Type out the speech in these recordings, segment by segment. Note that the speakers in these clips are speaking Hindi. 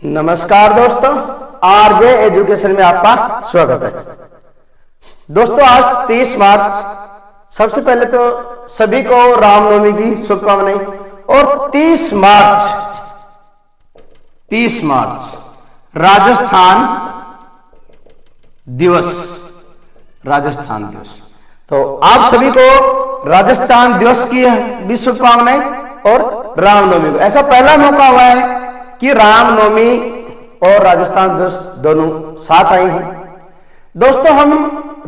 नमस्कार दोस्तों, आरजे एजुकेशन में आपका स्वागत है। दोस्तों आज 30 मार्च, सबसे पहले तो सभी को रामनवमी की शुभकामनाएं। और 30 मार्च राजस्थान दिवस। तो आप सभी को राजस्थान दिवस की भी शुभकामनाएं और रामनवमी को। ऐसा पहला मौका हुआ है कि रामनवमी और राजस्थान दिवस दोनों साथ आए हैं। दोस्तों हम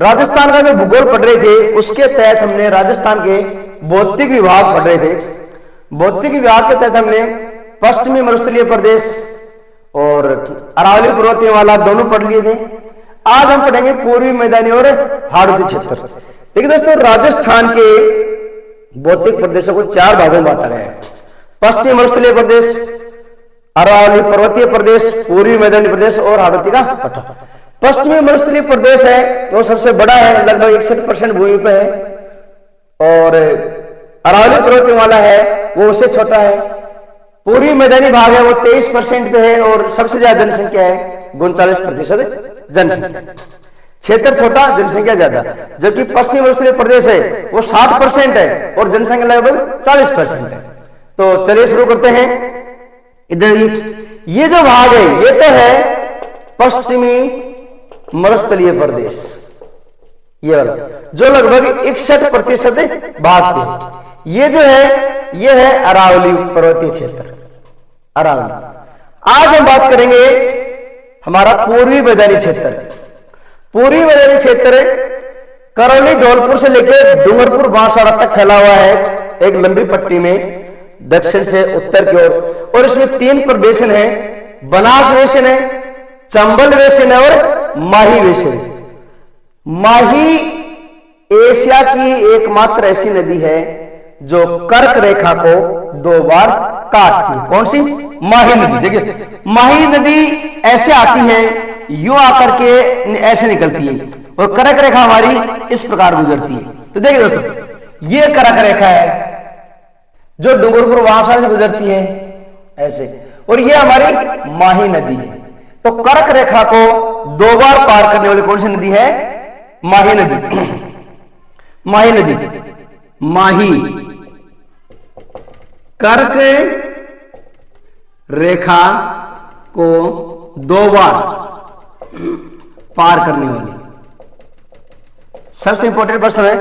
राजस्थान का जो भूगोल पढ़ रहे थे उसके तहत हमने राजस्थान के भौतिक विभाग पढ़ रहे थे। भौतिक विभाग के तहत हमने पश्चिमी मरुस्थलीय प्रदेश और अरावली पर्वतीय वाला दोनों पढ़ लिए थे। आज हम पढ़ेंगे पूर्वी मैदानी और हाड़ौती क्षेत्र। देखिए दोस्तों, राजस्थान के भौतिक प्रदेशों को 4 भागों में बांटा गया है। पश्चिमी मरुस्थलीय प्रदेश, अरावली पर्वतीय प्रदेश, पूर्वी मैदानी प्रदेश और हाड़ौती का पट्टा। पश्चिमी मरुस्थलीय प्रदेश है वो सबसे बड़ा है, लगभग 61% भूमि पे है। और अरावली पर्वतीय वाला है वो उससे छोटा है। पूर्वी मैदानी भाग है वो 23% पे है और सबसे ज्यादा जनसंख्या है, 39% जनसंख्या। क्षेत्र छोटा, जनसंख्या ज्यादा। जबकि पश्चिमी मरुस्थलीय प्रदेश है वो 60% है और जनसंख्या लगभग 40% है। तो चलिए शुरू करते हैं। इधर ये जो भाग है ये तो है पश्चिमी मरुस्थलीय प्रदेश, ये वाला जो लगभग 61% भाग पे है। ये जो है ये है अरावली पर्वतीय क्षेत्र, अरावली। आज हम बात करेंगे हमारा पूर्वी मैदानी क्षेत्र। पूर्वी मैदानी क्षेत्र करौली धौलपुर से लेकर डूंगरपुर बांसवाड़ा तक फैला हुआ है, एक लंबी पट्टी में दक्षिण से उत्तर की ओर। और इसमें 3 प्रदेशन है, बनास बेसिन है, चंबल बेसिन है और माही बेसिन। माही एशिया की एकमात्र ऐसी नदी है जो कर्क रेखा को 2 बार काटती है। कौन सी? माही नदी। देखिए माही नदी ऐसे आती है, यूं आकर के ऐसे निकलती है और कर्क रेखा हमारी इस प्रकार गुजरती है। तो देखिए दोस्तों, ये कर्क रेखा है जो डूंगरपुर बांसवाड़ा से गुजरती है ऐसे, और ये हमारी माही नदी है। तो कर्क रेखा को 2 बार पार करने वाली कौन सी नदी है? माही नदी। माही नदी, माही कर्क रेखा को 2 बार पार करने वाली सबसे इंपॉर्टेंट प्रश्न है।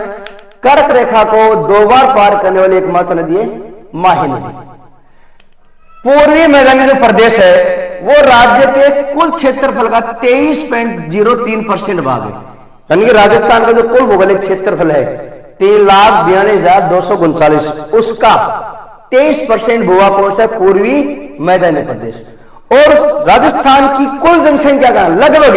कर्क रेखा को 2 बार पार करने वाली एकमात्र नदी है माही नदी। पूर्वी मैदानी जो प्रदेश है वो राज्य के कुल क्षेत्रफल का 23.03% भाग है। यानी कि राजस्थान का जो कुल भौगोलिक क्षेत्रफल है 3,92,239, उसका 23% भूभाग कौन सा? पूर्वी मैदानी प्रदेश। और राजस्थान की कुल जनसंख्या का लगभग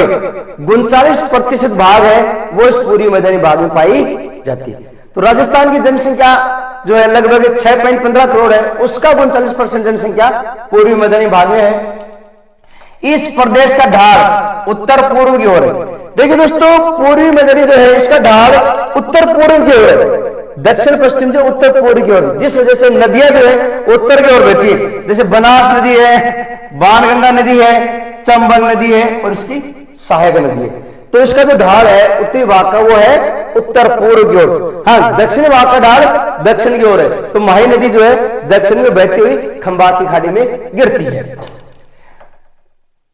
39% भाग है वो इस पूर्वी मैदानी भाग में पाई जाती है। तो राजस्थान की जनसंख्या जो है लगभग 6.15 करोड़ है, उसका 39% जनसंख्या पूर्वी मैदानी भाग में है। इस प्रदेश का ढाल उत्तर पूर्व की ओर है। देखिए दोस्तों, पूर्वी मैदानी जो है इसका ढाल उत्तर पूर्व की ओर है, दक्षिण पश्चिम से उत्तर पूर्व की ओर, जिस वजह से नदियां जो है उत्तर की ओर बहती है। जैसे बनास नदी है, बाणगंगा नदी है, चंबल नदी है और इसकी सहायक नदी है। तो इसका जो ढाल है उत्तरी भाग का वो है उत्तर पूर्व की ओर। हाँ, दक्षिणी भाग का ढाल दक्षिण की ओर है। तो माही नदी जो है दक्षिण में बहती हुई खंबात की खाड़ी में गिरती है।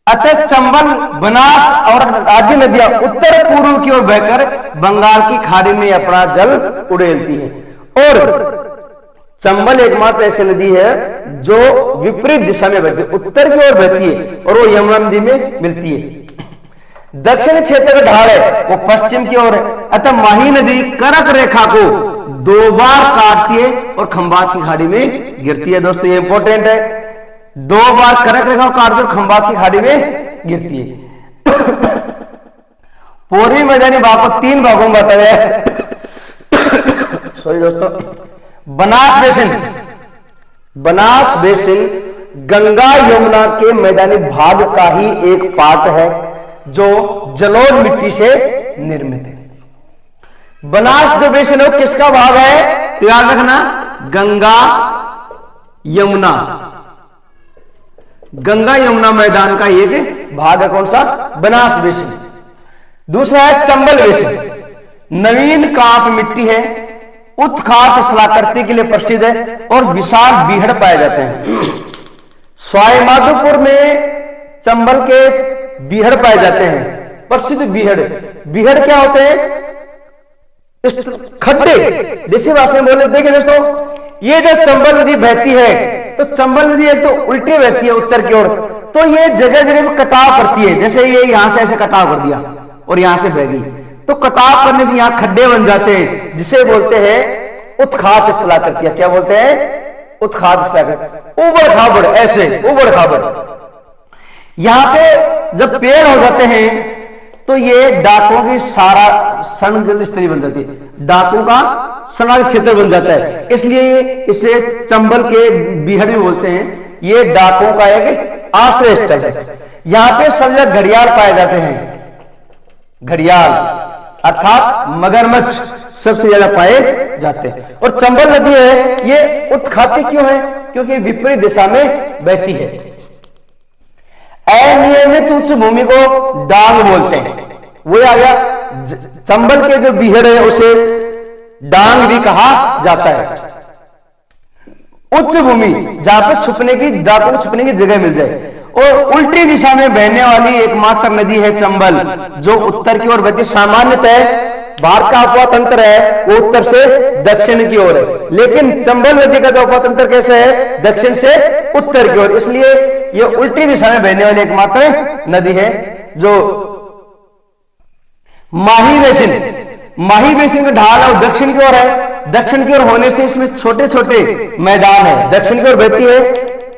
अतः चंबल, बनास और आदि नदियां उत्तर पूर्व की ओर बहकर बंगाल की खाड़ी में अपना जल उड़ेलती है। और चंबल एकमात्र ऐसी नदी है जो विपरीत दिशा में बहती है, उत्तर की ओर बहती है और वो यमुना नदी में मिलती है। दक्षिण क्षेत्र का ढाल है वो पश्चिम की ओर है। अतः माही नदी कर्क रेखा को 2 बार काटती है और खंबात की खाड़ी में गिरती है। दोस्तों ये इंपॉर्टेंट है, 2 बार कर्क रेखा को काटती है और खंबात की खाड़ी में गिरती है। पूर्वी मैदानी भाग को 3 भागों में बांटा गया है। सॉरी दोस्तों, बनास बेसिन गंगा यमुना के मैदानी भाग का ही एक पार्ट है जो जलोढ़ मिट्टी से निर्मित है। बनास जो बेसिन है वो किसका भाग है? तो याद रखना, गंगा यमुना गंगा यमुना मैदान का एक भाग है। कौन सा? बनास बेसिन। दूसरा है चंबल बेसिन, नवीन कांप मिट्टी है, उत्खात स्थलाकृति के लिए प्रसिद्ध है और विशाल बीहड़ पाए जाते हैं। सवाई माधोपुर में चंबल के बीहड़ पाए जाते हैं, प्रसिद्ध बीहड़। बीहड़ क्या होते हैं? खड्डे, जैसे भाषा में बोले। देखिए दोस्तों, ये जो चंबल नदी बहती है, तो चंबल नदी एक तो उल्टी बहती है उत्तर की ओर, तो ये जगह जगह पे कटाव करती है। जैसे ये यहां से ऐसे कटाव कर दिया और यहां से बह गई, तो कटाव करने से यहां खड्डे बन जाते हैं, जिसे बोलते हैं उत्खात स्थलाकृति। क्या बोलते हैं? उत्खात स्थलाकृति। उबड़ खाबड़, ऐसे उबड़ खाबड़। यहां पे जब पेड़ हो जाते हैं तो ये डाकों की सारा संग स्थिति बन जाती है, डाकों का सड़क क्षेत्र बन जाता है। इसलिए इसे चंबल के बीहड़ भी बोलते हैं। ये डाकों का एक आश्रय स्थल है। यहां पे सब जगह घड़ियाल पाए जाते हैं। घड़ियाल अर्थात मगरमच्छ सबसे ज्यादा पाए जाते हैं। और चंबल नदी है, ये उत्खाती क्यों है? क्योंकि विपरीत दिशा में बहती है। अनियमित उच्च भूमि को डांग बोलते हैं। वो आ गया। चंबल के जो बीहड़ है उसे डांग भी कहा जाता है। उच्च भूमि जहां पे छुपने की, डाकों को छुपने की जगह मिल जाए। और उल्टी दिशा में बहने वाली एकमात्र नदी है चंबल, जो उत्तर की ओर बहती। सामान्यतः भारत का अपवा तंत्र है वो उत्तर से दक्षिण की ओर है, लेकिन चंबल नदी का जो अपवा तंत्र कैसे है? दक्षिण से उत्तर की ओर। इसलिए ये उल्टी दिशा में बहने वाली एकमात्र नदी है। जो माही बेसिन, माही बेसिन का ढाल और दक्षिण की ओर है। दक्षिण की ओर होने से इसमें छोटे छोटे मैदान है। दक्षिण की ओर बहती है,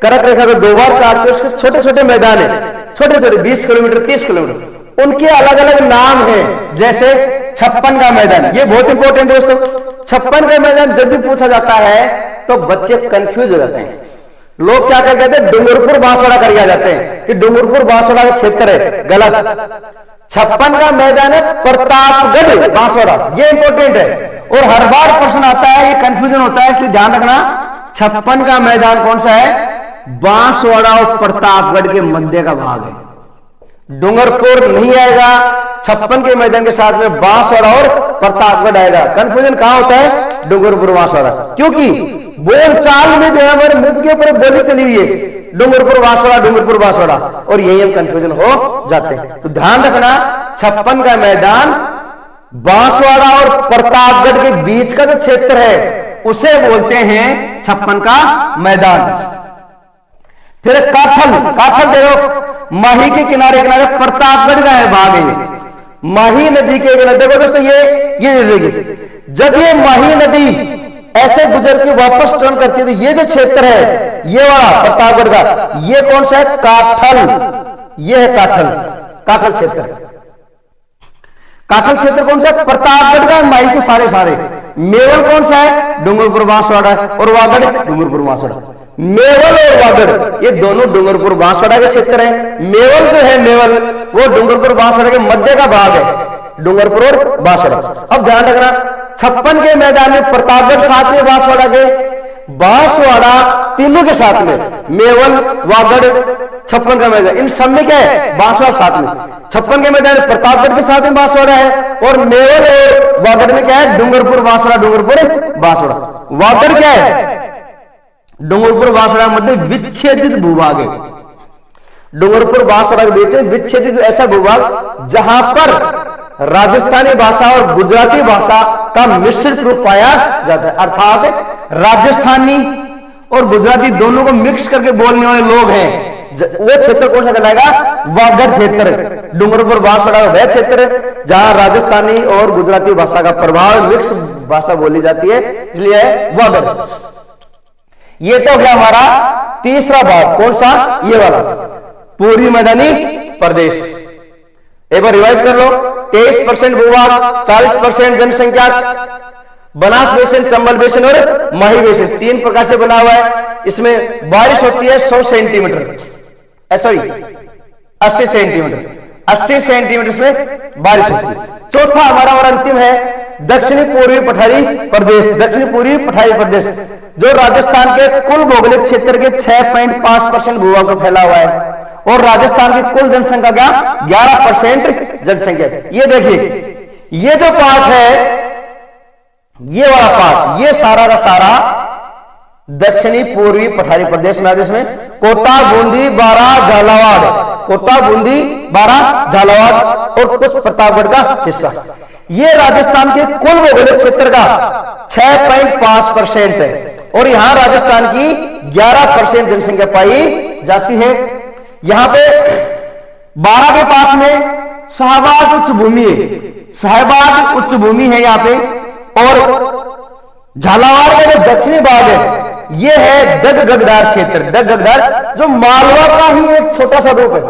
कर्क रेखा को दो बार काटते उसके छोटे छोटे मैदान है, छोटे छोटे 20 किलोमीटर 30 किलोमीटर। उनके अलग अलग नाम हैं, जैसे 56 का मैदान। ये बहुत इंपॉर्टेंट है दोस्तों। 56 का मैदान जब भी पूछा जाता है तो बच्चे कंफ्यूज हो जाते हैं। लोग क्या कर कहते हैं? डूंगरपुर बांसवाड़ा कर जाते हैं कि डूंगरपुर बांसवाड़ा का क्षेत्र है। गलत। 56 का मैदान है प्रतापगढ़ बांसवाड़ा। ये इंपॉर्टेंट है और हर बार प्रश्न आता है, ये कंफ्यूजन होता है, इसलिए ध्यान रखना। 56 का मैदान कौन सा है? बांसवाड़ा और प्रतापगढ़ के मध्य का भाग है। डूंगरपुर नहीं आएगा। 56 के मैदान के साथ में बांसवाड़ा और प्रतापगढ़ आएगा। कंफ्यूजन कहां होता है? डूंगरपुर बांसवाड़ा। क्योंकि बोलचाल में जो है हमारे मुंह के ऊपर बोली चली हुई है डूंगरपुर बांसवाड़ा, डूंगरपुर बांसवाड़ा, और यही हम कंफ्यूजन हो जाते हैं। तो ध्यान रखना, 56 का मैदान बांसवाड़ा और प्रतापगढ़ के बीच का जो क्षेत्र है उसे बोलते हैं 56 का मैदान। फिर काठल, काठल देखो, माही के किनारे किनारे प्रतापगढ़ का है भाग है। माही नदी के किनारे देखो दोस्तों, ये देखिए, जब ये माही नदी ऐसे गुजर के वापस टर्न करती है तो ये जो क्षेत्र है, ये वाला प्रतापगढ़ का, ये कौन सा है? काठल। ये है काठल, काठल क्षेत्र। काठल क्षेत्र कौन सा है? प्रतापगढ़ का, माही के सारे सारे। मेवल कौन सा है? डूंगरपुर बांसवाड़ा। और वागड़ डूंगरपुर बांसवाड़ा। मेवल और वागड़ ये दोनों डूंगरपुर बांसवाड़ा के क्षेत्र है। मेवल जो है, मेवल वो डूंगरपुर बांसवाड़ा के मध्य का भाग है, डूंगरपुर और बांसवाड़ा। अब ध्यान रखना, 56 के मैदान में प्रतापगढ़ साथ में बांसवाड़ा के, बांसवाड़ा तीनों के साथ में, मेवल, वागड़, 56 का मैदान, इन सब में क्या है? बांसवाड़ा साथ में। 56 के मैदान में प्रतापगढ़ के साथ में बांसवाड़ा है, और मेवल और वागड़ में क्या है? डूंगरपुर बांसवाड़ा, डूंगरपुर बांसवाड़ा। वागड़ क्या है? डूंगरपुर बांसवाड़ा मध्य विच्छेदित भूभाग है। डूंगरपुर बांसवाड़ा के बीच में विच्छेदित ऐसा भूभाग जहां पर राजस्थानी भाषा और गुजराती भाषा का मिश्रित रूप पाया जाता है। अर्थात राजस्थानी और गुजराती दोनों को मिक्स करके बोलने वाले लोग हैं। वो क्षेत्र कौन सा कहलाएगा? वागड़ क्षेत्र। डूंगरपुर बांसवाड़ा वह क्षेत्र है जहां राजस्थानी और गुजराती भाषा का प्रभाव, मिक्स भाषा बोली जाती है, इसलिए वागड़। ये तो गया हमारा तीसरा भाग। कौन सा? ये वाला, पूर्वी मैदानी प्रदेश। एक बार रिवाइज कर लो। 23% भूभाग, 40% जनसंख्या, बनास बेसिन, चंबल बेसिन और माही बेसिन, 3 प्रकार से बना हुआ है। इसमें बारिश होती है 100 सेंटीमीटर, सॉरी 80 सेंटीमीटर। 80 सेंटीमीटर में बारिश होती है। चौथा हमारा और अंतिम है दक्षिणी पूर्वी पठारी प्रदेश। दक्षिणी पूर्वी पठारी प्रदेश जो राजस्थान के कुल भौगोलिक क्षेत्र के 6.5% भूभाग पर फैला हुआ है और राजस्थान की कुल जनसंख्या क्या 11% जनसंख्या। ये देखिए ये जो पार्ट है, ये वाला पार्ट, ये सारा का सारा दक्षिणी पूर्वी पठारी प्रदेश में जिसमें कोटा, बूंदी, बारा, झालावाड़, कोटा, बूंदी, बारा, झालावाड़ और कुछ प्रतापगढ़ का हिस्सा। ये राजस्थान के कुल भौगोलिक क्षेत्र का 6.5% है और यहां राजस्थान की 11% जनसंख्या पाई जाती है। यहां पे बारा के पास में शाहबाद उच्च भूमि है, शाहबाद उच्च भूमि है यहाँ पे। और झालावाड़ का जो दक्षिणी भाग है ये है डग-गगदार क्षेत्र। डग-गगदार जो मालवा का ही एक छोटा सा रूप है,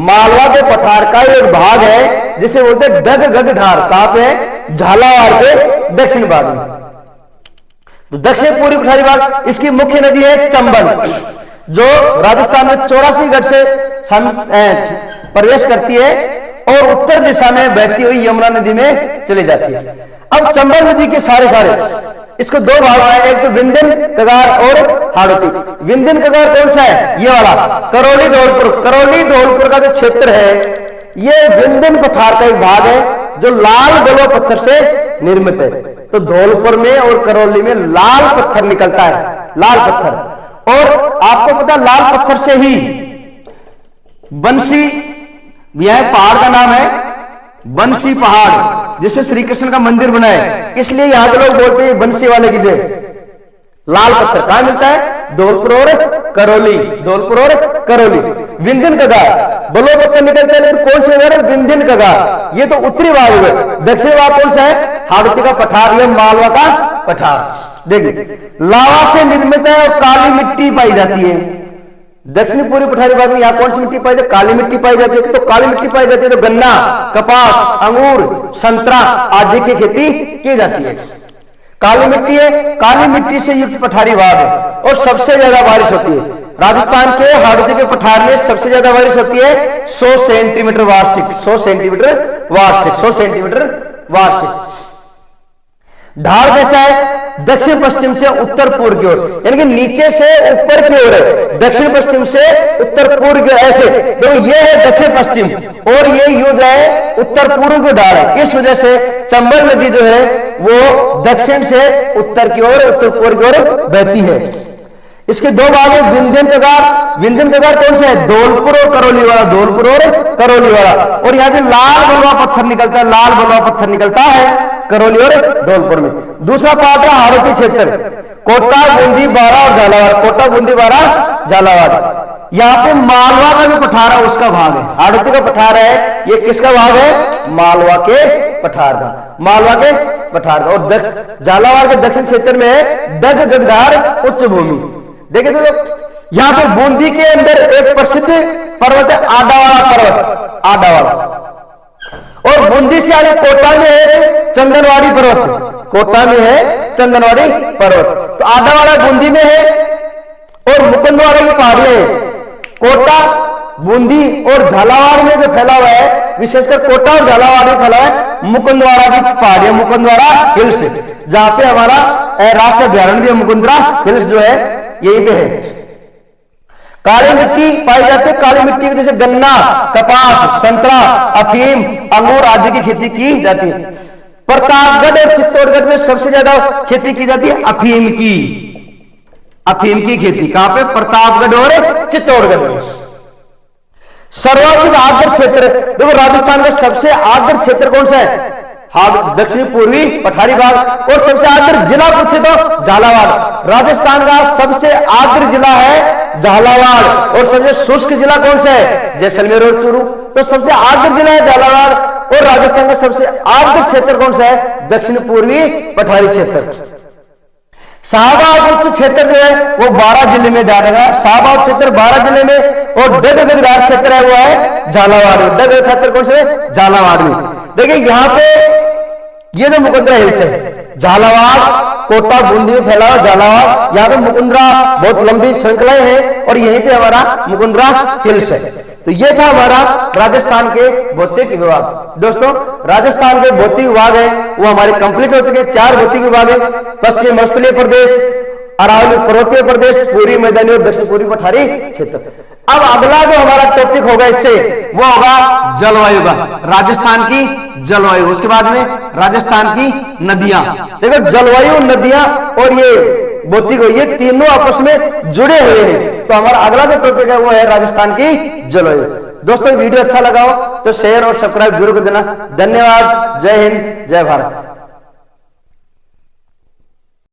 मालवा के पठार का एक भाग है जिसे बोलते हैं डग-गगधार। कहां पे है? झालावाड़ के दक्षिण भाग में। तो दक्षिण पूर्वी पठारी भाग, इसकी मुख्य नदी है चंबल जो राजस्थान में 84 गढ़ से प्रवेश करती है और उत्तर दिशा में बहती हुई यमुना नदी में चली जाती है। अब चंबल नदी के सारे इसको दो भाग है, एक तो विंध्यन कगार और हाड़ौती। विंध्यन कगार कौन सा है? ये वाला करौली धौलपुर। करौली धौलपुर का जो क्षेत्र है ये विंध्यन पठार का एक भाग है जो लाल बलुआ पत्थर से निर्मित है। तो धौलपुर में और करौली में लाल पत्थर निकलता है, लाल पत्थर। और आपको पता लाल पत्थर से ही बंसी, यह पहाड़ का नाम है बंसी पहाड़, जिसे श्री कृष्ण का मंदिर बना है, इसलिए यहां के लोग बोलते हैं बंसी वाले की जय। लाल पत्थर कहां मिलता है? धौलपुर और करौली, धौलपुर और करौली। विंध्यन कगार बलुआ पत्थर निकलता है, लेकिन कौन से जगह? विंध्यन कगार। ये तो उत्तरी भाग हुए। दक्षिणी भाग कौन सा है? हाड़ौती का पठार या मालवा का पठार। देखिए लावा से निर्मित है और काली मिट्टी पाई जाती है। दक्षिणी पूर्वी पठारी भाग में यहां कौन सी मिट्टी पाई जाती है? काली मिट्टी पाई जाती है। तो काली मिट्टी पाई जाती है तो गन्ना, कपास, अंगूर, संतरा आदि की खेती की जाती है। काली मिट्टी है, काली मिट्टी से युक्त पठारी भाग है और सबसे ज्यादा बारिश होती है। राजस्थान के हाड़ौती के पठार में सबसे ज्यादा बारिश होती है 100 सेंटीमीटर वार्षिक, 100 सेंटीमीटर वार्षिक, 100 सेंटीमीटर वार्षिक। ढाल कैसा है? दक्षिण पश्चिम से उत्तर पूर्व की ओर, यानी कि नीचे से ऊपर की ओर है। दक्षिण पश्चिम से उत्तर पूर्व की ऐसे, तो ये है दक्षिण पश्चिम और ये यूं जो है उत्तर पूर्व की ढाल है। इस वजह से चंबल नदी जो है वो दक्षिण से उत्तर की ओर, उत्तर पूर्व की ओर बहती है। इसके दो भाग है, विंध्यन कगार। विंध्यन कगार कौन सा है? धौलपुर और करौली वाला, धौलपुर और करौली वाला। और यहाँ पे लाल बलुआ पत्थर निकलता है, लाल बलुआ पत्थर निकलता है करौली और धौलपुर में। दूसरा पार्ट है हाड़ौती क्षेत्र, कोटा, बूंदी, बारा और झालावाड़। कोटा, बूंदी, बारा, झालावाड़। यहाँ पे मालवा का जो पठार है उसका भाग है। हाड़ौती का पठार है, ये किसका भाग है? मालवा के पठार का, मालवा के पठार का। और झालावाड़ के दक्षिण क्षेत्र में है डग-गगधार उच्च भूमि। देखिए तो यहां पे बूंदी के अंदर एक प्रसिद्ध पर्वत है आडावाड़ा पर्वत, आडावाड़ा। और बूंदी से आगे कोटा में है चंदनवाड़ी पर्वत, कोटा में है चंदनवाड़ी पर्वत। तो आडावाड़ा बूंदी में है और मुकुंदवाड़ा की पहाड़ियां है। कोटा, बूंदी और झालावाड़ में जो फैला हुआ है, विशेषकर कोटा और झालावाड़ में फैला हुआ है मुकुंदवाड़ा की पहाड़ियां, मुकुंदवाड़ा हिल्स, जहां पे हमारा राष्ट्रीय अभ्यारण्य भी मुकुंदरा हिल्स जो है यही पे है। काली मिट्टी पाई जाती है, काली मिट्टी के जैसे गन्ना, कपास, संतरा, अफीम, अंगूर आदि की खेती की जाती है। प्रतापगढ़ और चित्तौड़गढ़ में सबसे ज्यादा खेती की जाती है अफीम की, अफीम की खेती। कहां पे? प्रतापगढ़ और चित्तौड़गढ़ में। सर्वाधिक आर्द्र क्षेत्र, देखो राजस्थान का सबसे आर्द्र क्षेत्र कौन सा है? दक्षिण पूर्वी पठारी भाग। और सबसे आर्द्र जिला पूछे तो झालावाड़। राजस्थान का सबसे आर्द्र जिला है झालावाड़ और सबसे शुष्क जिला कौन सा है? जैसलमेर और चूरू। तो सबसे आर्द्र जिला है झालावाड़ और राजस्थान का सबसे आर्द्र क्षेत्र कौन सा है? दक्षिण पूर्वी पठारी क्षेत्र। शाहबाद उच्च क्षेत्र जो है वो 12 जिले में डालेगा। शाहबाद क्षेत्र 12 जिले में और डग-गगधार क्षेत्र है वो है झालावाड़ में। डग क्षेत्र कौन से? झालावाड़ में। देखिए यहां पे ये जो मुकुंदरा हिल्स है, झालावाड़, कोटा, बूंदी में फैला हुआ झालावाड़, यहाँ पे मुकुंदरा बहुत लंबी श्रृंखलाएं हैं और यहीं पे हमारा मुकुंदरा हिल्स है। तो ये था हमारा राजस्थान के भौतिक विभाग। दोस्तों राजस्थान के भौतिक विभाग है वो हमारे कंप्लीट हो चुके हैं। 4 भौतिक विभाग है, पश्चिम मरुस्थलीय प्रदेश, अरावली पर्वतीय प्रदेश, पूर्वी मैदानी और दक्षिण पूर्वी पठारी क्षेत्र। अब अगला जो हमारा टॉपिक होगा इससे वो होगा जलवायु का, राजस्थान की जलवायु। उसके बाद में राजस्थान की नदियां। देखो जलवायु, नदियां और ये भौतिक, ये तीनों आपस में जुड़े हुए हैं। तो हमारा अगला जो टॉपिक है वो है राजस्थान की जलवायु। दोस्तों वीडियो अच्छा लगा हो तो शेयर और सब्सक्राइब जरूर कर देना। धन्यवाद। जय हिंद, जय भारत।